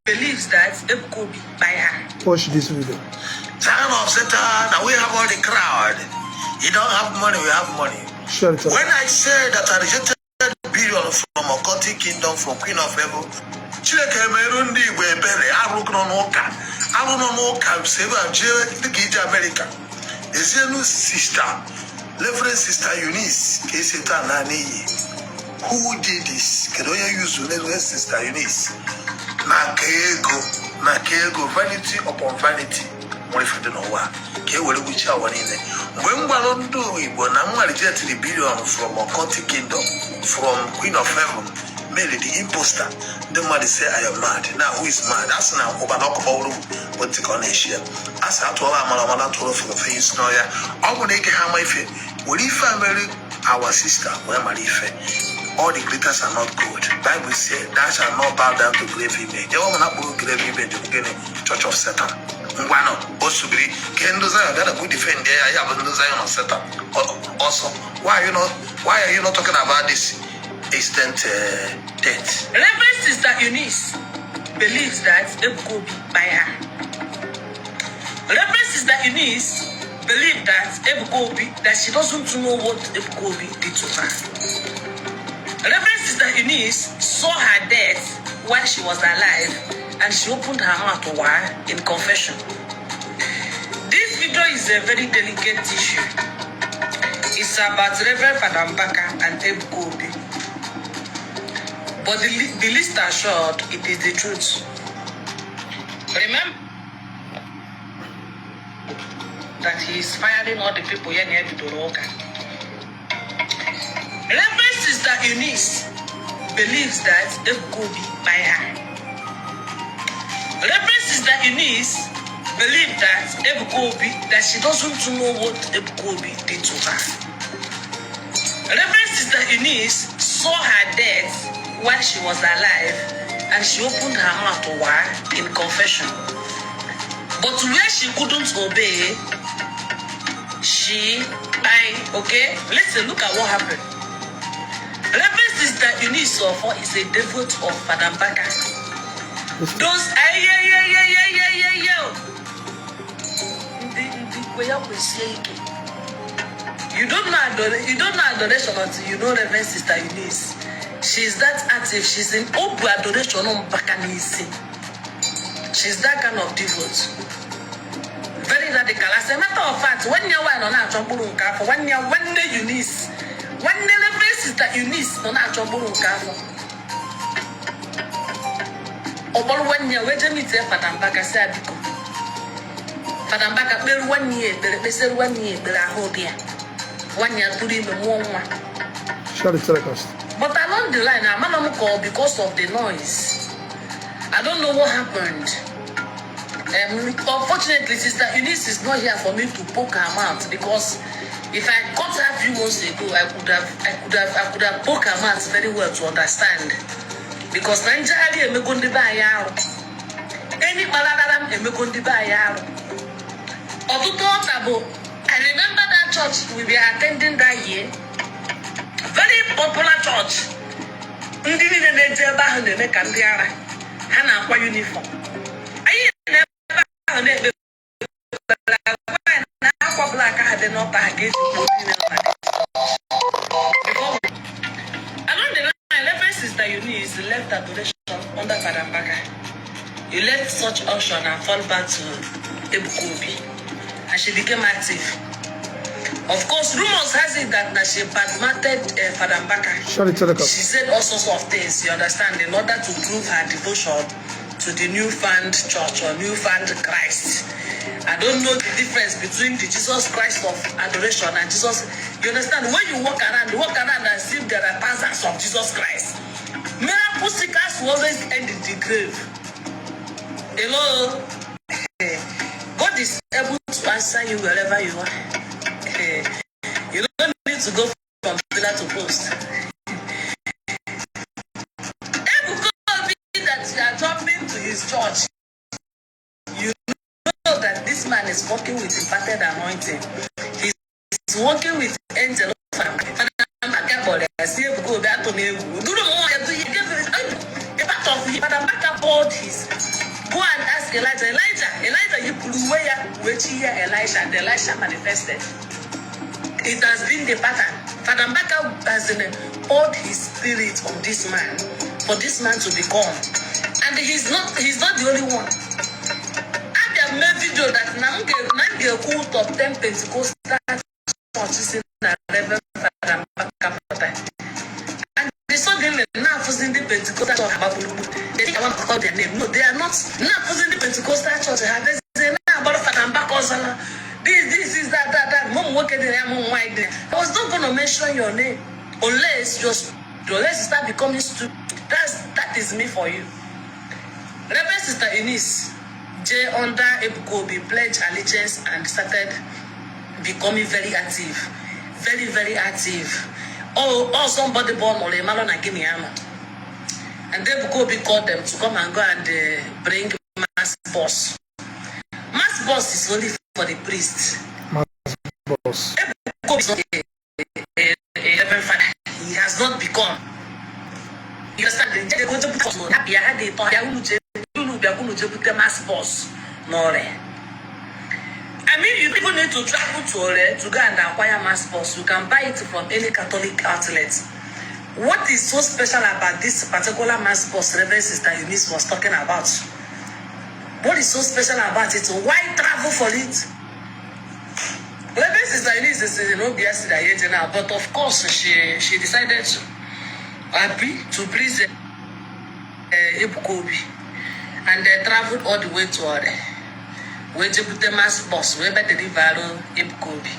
believes that it could be by her. Watch this video. Time of Satan, and we have all the crowd. You don't have money, we have money. Shut it up. When I said that I rejected billion from occultic kingdom, from Queen of Heaven, Chineke merundi webere aruno noka. Aruno noka save the America. The new sister, Reverend Sister Eunice, Keseta Nani. Who did this? Can I use Reverend Sister Eunice? Nakego, vanity upon vanity. What if I don't know what? When I rejected the billion from occultic kingdom, from Queen of Heaven, Mary the imposter, the man say I am mad. Now who is mad? That's now Obanoko, but the connection. As I told Amala told for the face, no, yeah. I will make how my faith. Will if I marry our sister, where my all the glitters are not good. Bible says that shall not bow down to grave image. They will not put grave image in the church of Satan. One also be Kendo Zion got a good defend there. I have a Zion of Satan. Also, why are you not talking about this instant death? Reverend Sister Eunice believes that it could be by her. Reverend Sister Eunice believes that Ebukobi, that she doesn't know what Ebukobi did to her. Reverend Sister Eunice saw her death while she was alive, and she opened her mouth to her in confession. This video is a very delicate issue. It's about Reverend Father Mbaka and Ebukobi. But the least assured, it is the truth. Remember that he is firing all the people here near Bidoroga. Reverend Sister Eunice believes that it could be by her. Reverend Sister Eunice believes that Ebukobi, that she doesn't know what Ebukobi did to her. Reverend Sister Eunice saw her death while she was alive, and she opened her mouth to her in confession. But where she couldn't obey, okay, listen, look at what happened. Reverend Sister Eunice is a devote of Father Mbaka. Those you don't know adoration until you know Reverend Sister Eunice. She's that active. She's in open adoration on Bakanisi. She's that kind of devote. Very radical. As a matter of fact, when you're on a Chambulunka, when Eunice, when the Reverend Sister Eunice on a Chambulunka, or when you're waiting with Father Mbaka said, Father Mbaka, 1 year, they said 1 year, but I hold here. 1 year to leave the one. Shut it, telecast. But along the line, I'm not call because of the noise. I don't know what happened. Unfortunately, Sister Eunice is not here for me to poke her mouth, because if I caught her a few months ago, I could have poked her mouth very well to understand. Because Nigeria me go ndiba yaro. Any baladaram me go ndiba yaro. Otuto I remember that church we were attending that year. Very popular church. Ndi ni na-eje ebe ahụ na-eme ka ndị ara ha na-akwa uniform. Anyị na-ebe ahụ na-ebe na-akwa black ha dị n'ọta ha ga-eji kpoo niile na along the line, Reverend Sister Eunice left adoration under Father Mbaka. He left such unction and fall back to Ebukobi, and she became active. Of course, rumors has it that she badmouthed Father Mbaka. She said all sorts of things, you understand, in order to prove her devotion to the newfound church or newfound Christ. I don't know the difference between the Jesus Christ of adoration and Jesus. You understand? When you walk around as if there are thousands of Jesus Christ. Miracle seekers will always end in the grave. Hello? God is able to answer you wherever you are. You don't need to go from pillar to post. Every that you are jumping to his church, you know that this man is working with imparted anointing. He's working with angel of his. Go and ask Elijah. Elijah, you put away which here Elisha, and Elisha manifested. It has been the pattern. Father Mbaka has poured his spirit on this man for this man to become. And he's not the only one. I have made video that now cool top 10 Pentecostal churches in the Reverend Father Mbaka. And they saw them now in the Pentecostal church. They think I want to call their name. No, they are not. Now in the Pentecostal church. They say now about Father Mbaka. This is that. Mom working there, mom wide there. I was not gonna mention your name unless you start becoming stupid. That is me for you. Reverend Sister Eunice J under Ebukobi pledged allegiance and started becoming very active. Very, very active. Oh, somebody born or a malon and give me hammer. And Ebukobi called them to come and go and bring mass boss. Mass boss is only for the priest. Mass boss. Ebukobi is not a reverend father. He has not become. You understand? They go to put on happy. I had the thought. Mass boss. No, I mean, you people need to travel to Ore to go and acquire mass boss. You can buy it from any Catholic outlet. What is so special about this particular mass boss Reverend Sister Eunice was talking about? What is so special about it? Why travel for it? Reverend Sister Eunice is no BS now, but of course she decided to please Ebukobi, and they traveled all the way to Ore. Where they put the mass boss, where they deliver Ebukobi,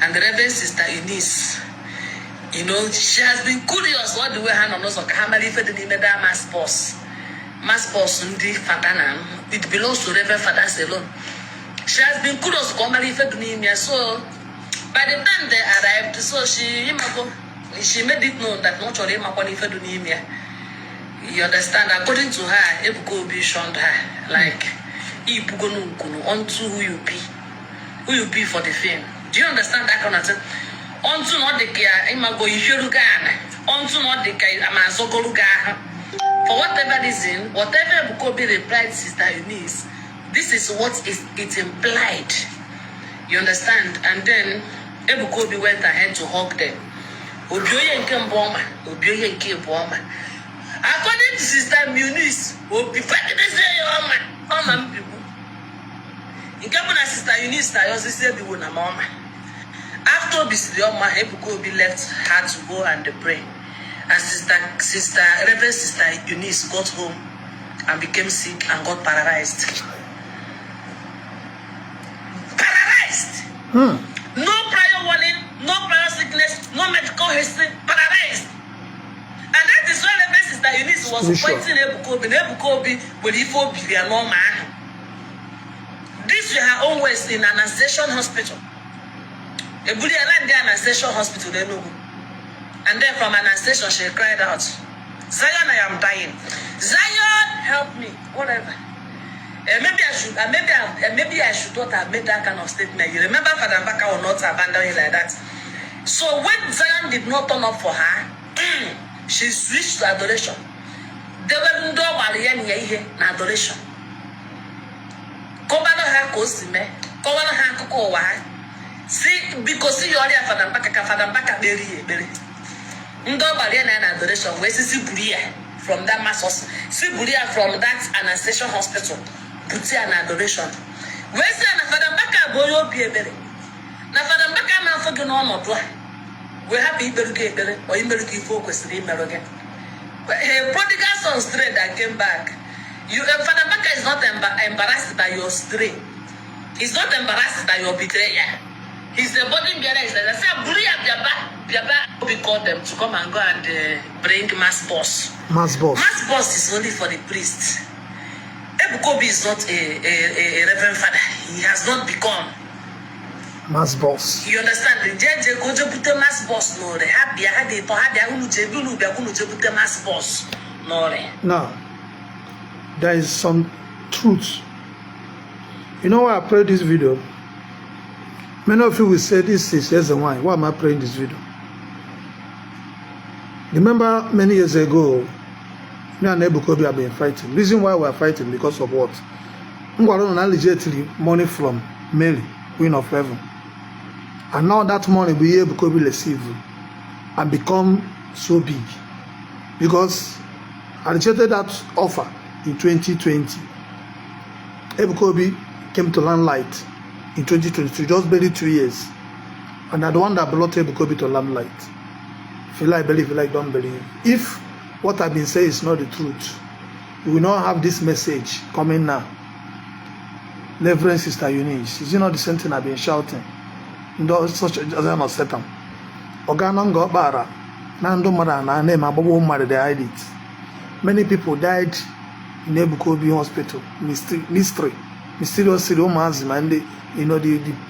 and the Reverend Sister Eunice, you know, she has been curious what the way hand on us of how many fed the mass boss. Mass boss Ndi Fatana, it belongs to Reverend Fathers alone. She has been curious to come and so by the time they arrived, so she made it known that not only you understand, according to her, Ebukobi shunned her like onto who you be for the fame. Do you understand that kind of thing? Onto not the care, Imago Yurugan, onto not the care, Amazogoluga. For whatever reason, whatever Ebukobi replied Sister Eunice, this is what it implied. You understand? And then Ebukobi went ahead to hug them. According to Sister Eunice, Sister Eunice, I also said the one mama. After this, Ebukobi left her to go and pray. And Reverend Sister Eunice got home and became sick and got paralyzed. Paralyzed! No prior warning, no prior sickness, no medical history, paralyzed. And that is why Reverend Sister Eunice was pointing Ebukobi with Ifo normal. This was her own ways in an Annexation Hospital. Ebulia land there Annexation Hospital, they know. And then from an station, she cried out, Zion, I am dying. Zion, help me. Whatever. Maybe I should not have made that kind of statement. You remember Father Mbaka will not abandon you like that. So when Zion did not turn up for her, she switched to adoration. They were no adoration. Kobano ha kosime. Kobano ha kuko wa. See, because you already Father Mbaka berry. Ndo Baliana and adoration, where Siburia from that mass hospital, Siburia from that Annexation Hospital, Buti and adoration. Where's the Father Mbaka Boyo Piebere? Na Father Mbaka now for the normal dry. We have people get better or American focus in American. A prodigal son straight that came back. Father Mbaka is not embarrassed by your stray. He's not embarrassed by your betrayal. He's the body bearer. I said, we called them to come and go and bring mass boss. Mass boss. Mass boss is only for the priest. Ebukobi is not a reverend father. He has not become mass boss. You understand? The go put the mass boss. No, they have mass boss. No, now there is some truth. You know why I played this video? Many of you will say this is yes and why. Why am I playing this video? Remember many years ago, Me and Ebuka Obi have been fighting. Reason why we are fighting because of what? Ngwaro na legitimately money from Mary, Queen of Heaven. And now that money we Ebuka Obi receive and become so big. Because I rejected that offer in 2020. Ebuka Obi came to Limelight in 2022, just barely 2 years. And I'm the one that brought Ebuka Obi to Limelight. If you like, believe. If you like, don't believe. If what I've been saying is not the truth, you will not have this message coming now. Reverend Sister Eunice, is it not the same thing I've been shouting? Such a not Satan. Organon got bara. Nando Marana name Abobo Mari, they hide it. Many people died in Ebuka Obi Hospital. Mysterious romance, and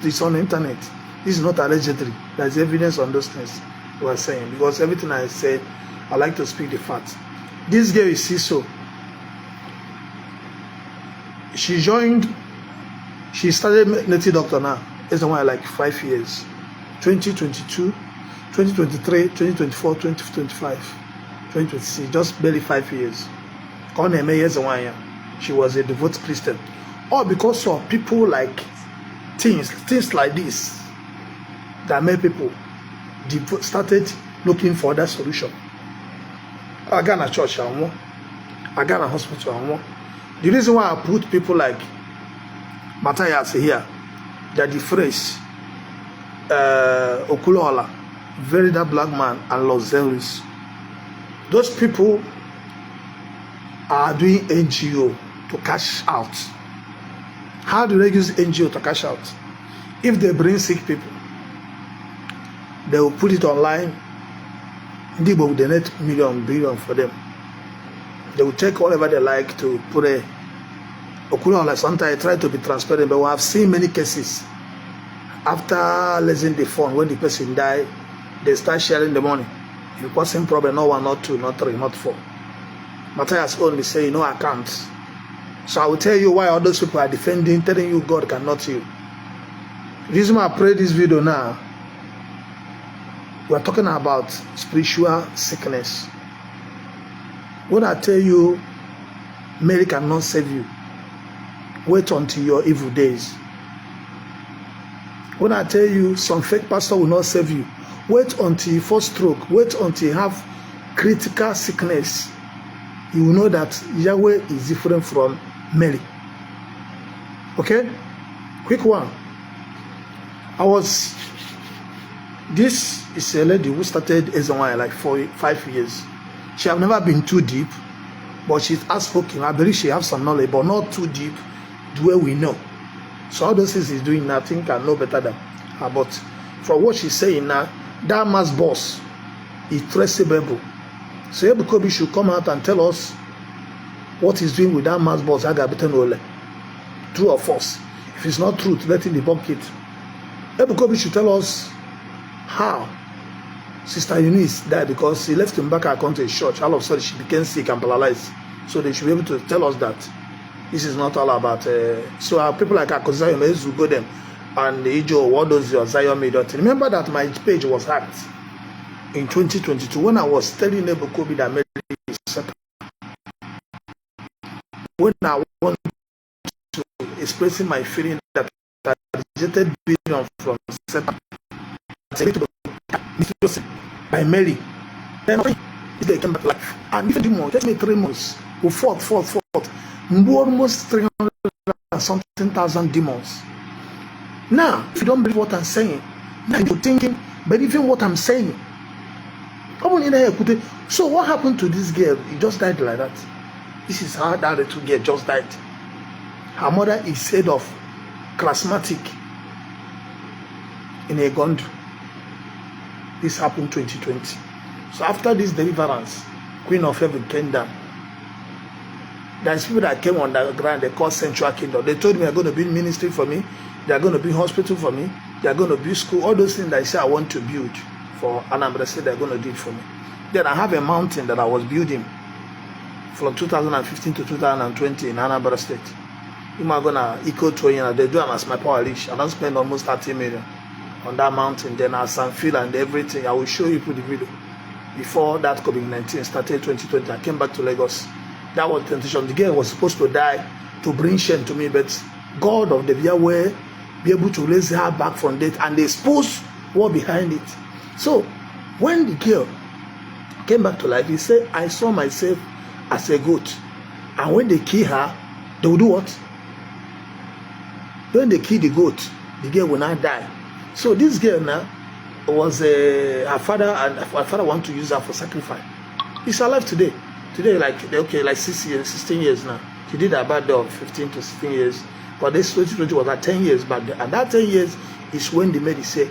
it's on the internet. This is not allegedly. There's evidence on those things we are saying. Because everything I said, I like to speak the facts. This girl is Siso. She started native doctor now. It's only like 5 years. 2022, 2023, 2024, 2025, 2026. Just barely 5 years. She was a devout Christian. All because of people like things like this that made people started looking for that solution. I got a church, I got a hospital. The reason why I put people like Matthias here, that the phrase Okulola, very that black man, and Los Zeris, those people are doing NGO to cash out. How do they use NGO to cash out? If they bring sick people, they will put it online. They will donate billion for them. They will take whatever they like to put a Okulola. Sometimes I try to be transparent, but we have seen many cases. After losing the phone, when the person died, they start sharing the money. It wasn't problem, not 1, not 2, not 3, not 4. Matthias only say, no account. So I will tell you why all those people are defending, telling you God cannot heal. The reason why I pray this video now, we are talking about spiritual sickness. When I tell you Mary cannot save you, wait until your evil days. When I tell you some fake pastor will not save you, wait until you fall stroke, wait until you have critical sickness. You will know that Yahweh is different from Mary. Okay? Quick one. This is a lady who started Ezonwai like 5 years. She have never been too deep, but she's outspoken. I believe she has some knowledge, but not too deep the way we know. So all those things she's doing now, I think I know better than her. But from what she's saying now, that mass boss is traceable. So Ebuka Obi should come out and tell us what he's doing with that mass boss, Agabiten. True or false? If it's not true, let him debunk it. Ebuka Obi should tell us how Sister Eunice died, because he left him back at country church. All of a sudden she became sick and paralyzed. So they should be able to tell us that this is not all about. So our people like Akosayo Mezu go them and Ijo, what does your Zion made? Remember that my page was hacked in 2022 when I was telling Ebuka Obi that Mary is Satan. When I want to expressing my feeling that I rejected billion from Satan by Mary, then they came back life. And even demons, let me 3 months, we fought. Almost 300,000 demons. Now, if you don't believe what I'm saying, now you're thinking, believing what I'm saying. So what happened to this girl? He just died like that. This is how that little girl just died. Her mother is said of charismatic in a Gondu. This happened 2020. So after this deliverance, Queen of Heaven came down. There's people that came on the ground, they call Central Kingdom. They told me they're going to build ministry for me, they're going to build hospital for me, they're going to build school, all those things that I say I want to build for Anambra State, they're going to do it for me. Then I have a mountain that I was building from 2015 to 2020 in Anambra State. I'm going to eco touring, they do them as my power reach. I don't spend almost 30 million on that mountain. Then I fill and everything. I will show you the video. before that COVID-19 started 2020. I came back to Lagos. That was the intention. The girl was supposed to die to bring shame to me, but God of the Yahweh be able to raise her back from death and expose what behind it. So when the girl came back to life, he said, I saw myself as a goat. And when they kill her, they will do what? When they kill the goat, the girl will not die. So this girl now was her father, and her father want to use her for sacrifice. She's alive today. Today, like 6 years, 16 years now. She did her birthday of 15 to 16 years. But this 2020 was at 10 years back then. And that 10 years is when the medics say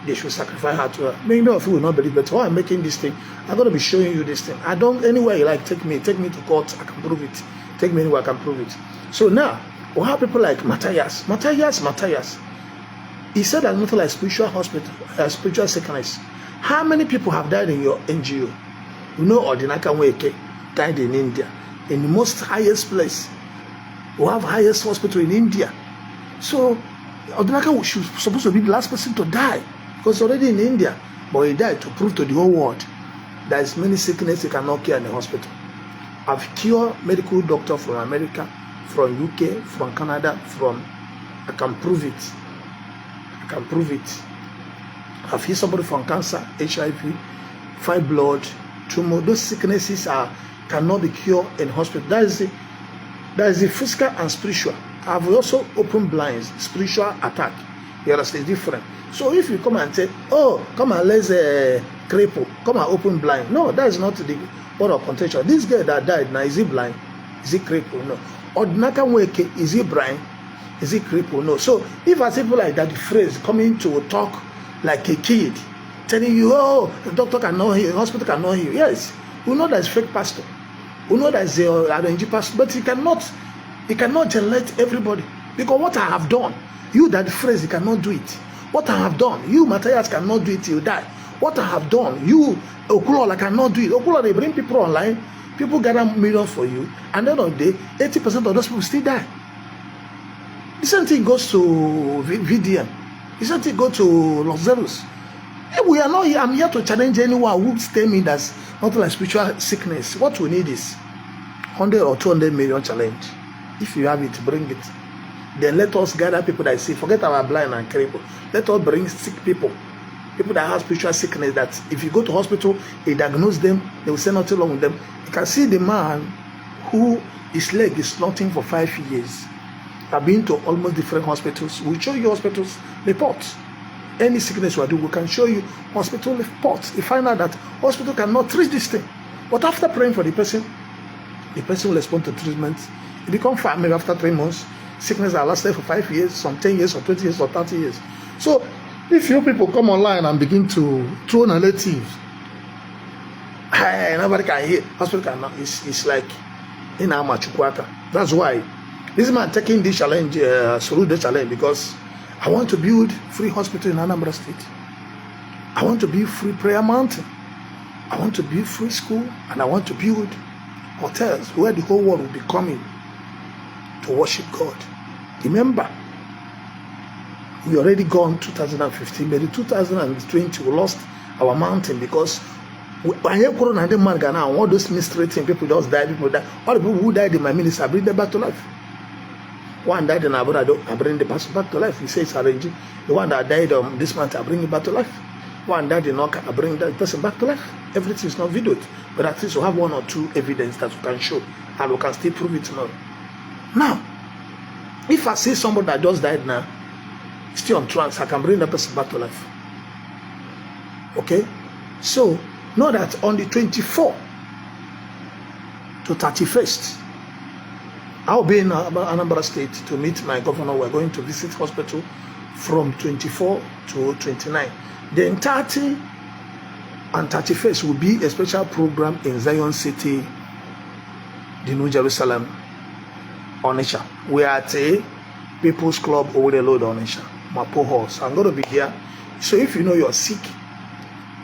they should sacrifice her to her. Many of you will not believe, but why I'm making this thing, I'm going to be showing you this thing. I don't, anywhere you like, take me to court, I can prove it. Take me anywhere, I can prove it. So now, we have people like Matthias. He said that nothing like spiritual hospital, spiritual sickness. How many people have died in your NGO? You know, Odinaka Nweke died in India, in the most highest place. We have highest hospital in India. So Odinaka was supposed to be the last person to die because already in India, but he died to prove to the whole world there is many sickness you cannot cure in the hospital. I've cured medical doctor from America, from UK, from Canada, I can prove it. I've healed somebody from cancer, HIV, fibroid, tumor. Those sicknesses cannot be cured in hospital. That is the physical and spiritual. I've also opened blinds, spiritual attack. You understand? It's different. So if you come and say, oh, come and let's cripple, come and open blind. No, that is not the word of contention. This guy that died now, is he blind? Is he cripple? No. Odinaka Nweke, is he blind? Is he cripple? No. So if I say people like that, the phrase coming to talk like a kid, telling you, oh, the doctor cannot heal, the hospital cannot heal. Yes, we know that is fake pastor. We know that is arranged pastor, but he cannot generate everybody. Because what I have done, you that phrase, you cannot do it. What I have done, you Matthias cannot do it till you die. What I have done, you Okulola cannot do it. Okulola, they bring people online, people gather millions for you, and then on the day, 80% of those people still die. The same thing goes to VDM. The same thing goes to Los Zeros. We are not here. I'm here to challenge anyone who tell me that's not like spiritual sickness. What we need is 100 or 200 million challenge. If you have it, bring it. Then let us gather people that say, forget our blind and cripple. Let us bring sick people. People that have spiritual sickness that if you go to hospital, they diagnose them, they will say nothing wrong with them. You can see the man who his leg is nothing for 5 years. I've been to almost different hospitals. We'll show you hospitals reports. Any sickness we do, we can show you hospital reports. You find out that hospital cannot treat this thing. But after praying for the person will respond to treatment. It becomes fine maybe after 3 months. Sickness that lasted for 5 years, some 10 years, or 20 years, or 30 years. So if you people come online and begin to throw narratives, hey, nobody can hear, hospital cannot. It's like in Amachukwaka. That's why this man taking this challenge, salute the challenge, because I want to build free hospital in Anambra State. I want to build free prayer mountain. I want to build free school, and I want to build hotels where the whole world will be coming to worship God. Remember, we already gone 2015, but in 2020 we lost our mountain because when you go on the man now, all those mistreating people just died, all the people who died in my ministry, I bring them back to life. One died in Aburado, I bring the person back to life. He says arranging. The one that died this month, I bring him back to life. One died in Oka, I bring that person back to life. Everything is not videoed, but at least we have 1 or 2 evidence that we can show, and we can still prove it tomorrow. Now, if I see somebody that just died now, still on trance, I can bring that person back to life. Okay? So, know that on the 24th to 31st, I'll be in Anambra State to meet my governor. We're going to visit hospital from 24 to 29. Then 30 and 31st will be a special program in Zion City, the New Jerusalem, Onitsha. We are at a People's Club over the Lord Onitsha, Mapo Hall. So I'm going to be there. So if you know you're sick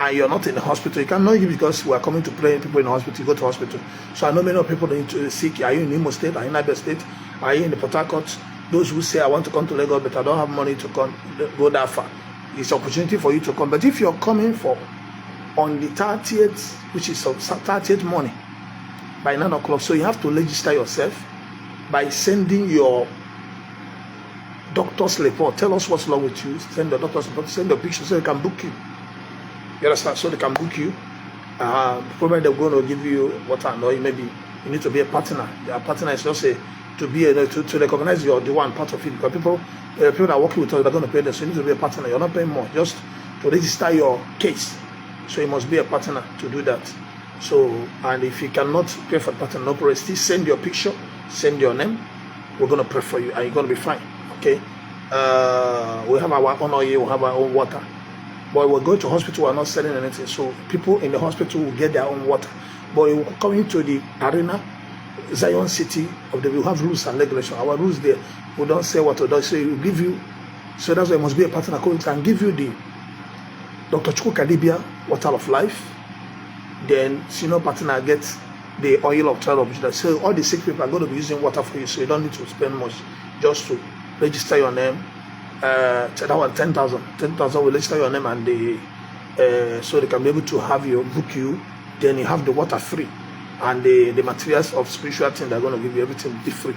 and you're not in the hospital, you cannot give because we are coming to pray. People in the hospital, you go to hospital. So I know many people need to sick. Are you in Imo State? Are you in Abia State? Are you in the Port Harcourt? Those who say I want to come to Lagos, but I don't have money to come go that far. It's an opportunity for you to come. But if you're coming for on the 30th, which is 30th morning, by 9 o'clock. So you have to register yourself by sending your doctor's report. Tell us what's wrong with you. Send the doctor's report. Send the picture so they can book you. You understand? So they can book you. Probably they're going to give you what I know. Maybe you need to be a partner. A partner is just to recognize you're the one part of it. Because people that are working with us, they're going to pay them. So you need to be a partner. You're not paying more. Just to register your case. So you must be a partner to do that. So, and if you cannot pay for the partner, no problem. Still send your picture, send your name. We're going to pray for you, and you're going to be fine. Okay? We have our own oil, we have our own water. But we're going to hospital, we're not selling anything. So people in the hospital will get their own water. But you come into the arena, Zion City, we have rules and regulations. Our rules there, we don't say what we don't say. We give you, so that's why it must be a partner. We can give you the Dr. Chukwu Kadibia water of life. Then senior partner gets the oil of child of Judah. So all the sick people are going to be using water for you. So you don't need to spend much just to register your name. That one 10,000 will register your name, and so they can be able to have you, book you. Then you have the water free, and the materials of spiritual things they're going to give you, everything will be free.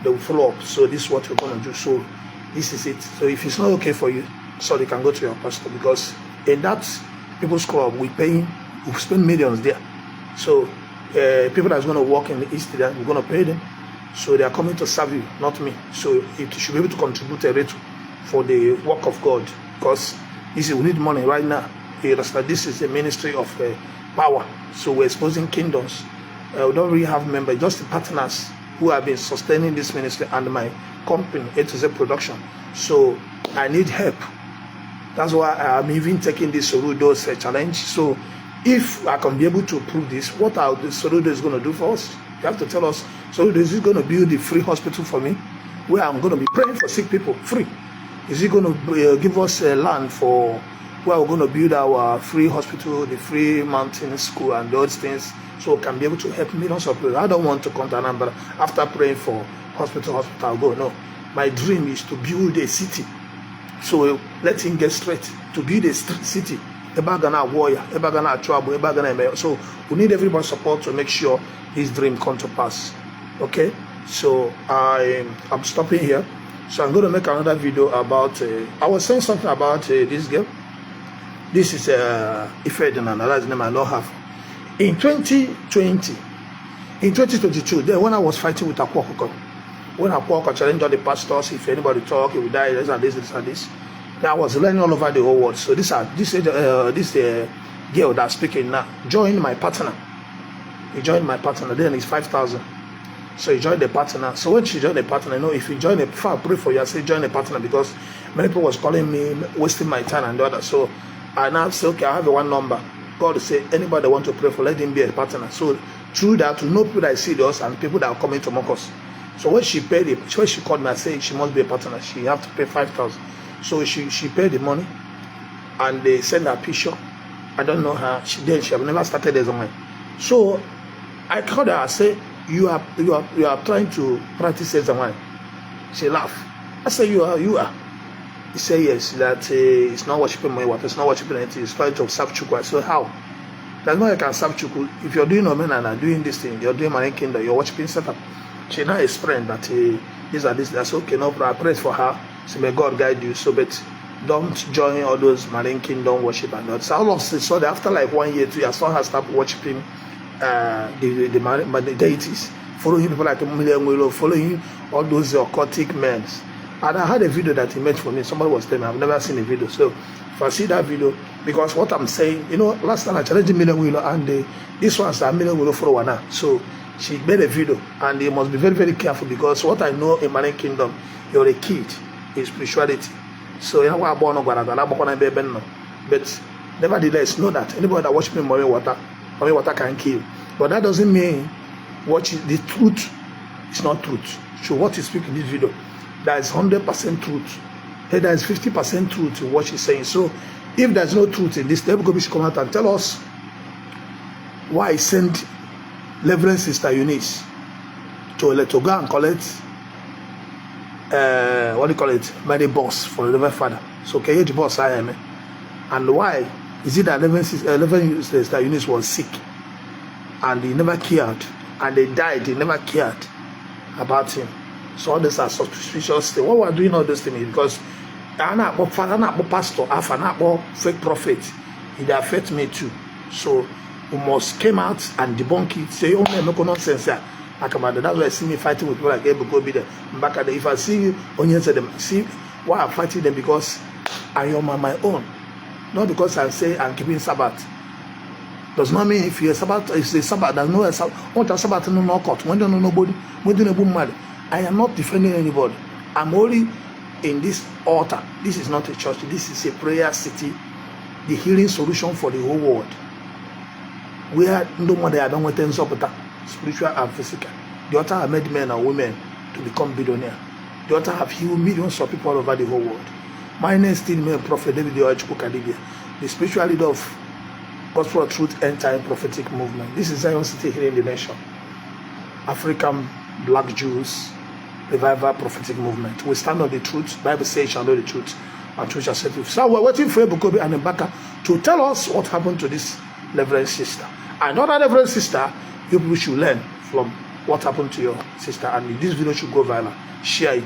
They will follow up. So this is what you're going to do. So this is it. So if it's not okay for you, so you can go to your pastor, because in that people's club we spend millions there. So people that's going to work in the East there, we're going to pay them. So they are coming to serve you, not me. So it should be able to contribute a little for the work of God, because we need money right now. You understand? This is a ministry of power. So we're exposing kingdoms. We don't really have members, just the partners who have been sustaining this ministry and my company, A to Z Production. So I need help. That's why I'm even taking this Soludo's challenge. So if I can be able to prove this, what are the Soludo is going to do for us? You have to tell us, Soludo, is it going to build a free hospital for me, where I'm going to be praying for sick people, free? Is he going to give us land for where we're going to build our free hospital, the free mountain school, and those things, so we can be able to help millions of people? I don't want to come to Anambra after praying for hospital, I'll go. No. My dream is to build a city. So let him get straight. To build a city. Warrior, trouble, so we need everybody's support to make sure this dream comes to pass. Okay? So I'm stopping here. So I'm going to make another video about, I was saying something about this girl. This is Ifedina, that's the name I don't have. In 2022, then when I was fighting with Akwoko, when Akwoko challenged all the pastors, if anybody talk, he will die, this and this, this and this. Then I was learning all over the whole world. So this girl that's speaking now joined my partner. He joined my partner, then it's 5,000. So he joined the partner. So when she joined the partner, if you join before I pray for you, I say join the partner, because many people was calling me, wasting my time and the other. So I now say, okay, I have one number. God say, anybody want to pray for, let him be a partner. So through that, we know people that are serious and people that are coming to mock us. So when she paid it, when she called me and said she must be a partner, she have to pay 5,000. So she paid the money, and they send her picture. I don't know her. She have never started as a man. So I called her. I say, you are trying to practice as a man. She laughed. I say, you are. He said yes. That it's not worshiping my water. It's not worshiping anything. It's trying to serve Chukwu. I said, how? There's no way I can serve Chukwu. If you're doing Omen and doing this thing, you're doing Marine Kingdom, you're worshiping Satan. She now explained that these are this. That's okay. No problem. I pray for her. So may God guide you. So, but don't join all those Marine Kingdom worship and that. So all of this, so after like 1 year, 2 years, I saw her start worshiping the deities, following people like Million Willow, following all those occultic men. And I had a video that he made for me. Somebody was telling me, I've never seen a video. So if I see that video, because what I'm saying, last time I challenged Million Willow, and this one's a Million Willow follower now. So she made a video, and you must be very, very careful, because what I know in Marine Kingdom, you're a kid in spirituality. So but nevertheless, know that anybody that worshiping mommy water can kill. But that doesn't mean the truth is not truth. So what you speak in this video, there is 100% truth. Hey, there is 50% truth in what she's saying. So if there's no truth in this, Deborah should come out and tell us why I sent Reverend Sister Eunice to go and collect by the boss for the Reverend Father. So can you the boss I am, and why Is it that 11 Sister Eunice was sick and they never cared, and they died, they never cared about him? So all these are suspicious things. What we're doing all these things is because I'm not pastor, I'm not fake prophet. It affects me too. So we must come out and debunk it. Say, oh man, no nonsense here. That's why I see me fighting with people like Ebuko there. Back at the, if I see you, onions them, see why I'm fighting them, because I am on my own. Not because I say I'm keeping Sabbath. Does not mean if you're Sabbath, if it's Sabbath, there's no Sabbath. What is Sabbath? No court. When don't know nobody. When don't know nobody. I am not defending anybody. I'm only in this altar. This is not a church. This is a prayer city. The healing solution for the whole world. Where no more they are done with things up, spiritual and physical. The altar have made men and women to become billionaires. The altar have healed millions of people all over the whole world. My name is still Prophet David Oyechuku Kadibia, the spiritual leader of Gospel of Truth End Time Prophetic Movement. This is Zion City here in the nation. African Black Jews Revival Prophetic Movement. We stand on the truth. Bible says, shall know the truth, and truth shall set you free. So we're waiting for Ebukobi and Mbaka to tell us what happened to this Reverend sister. Another Reverend sister, you people should learn from what happened to your sister, and this video should go viral. Share it.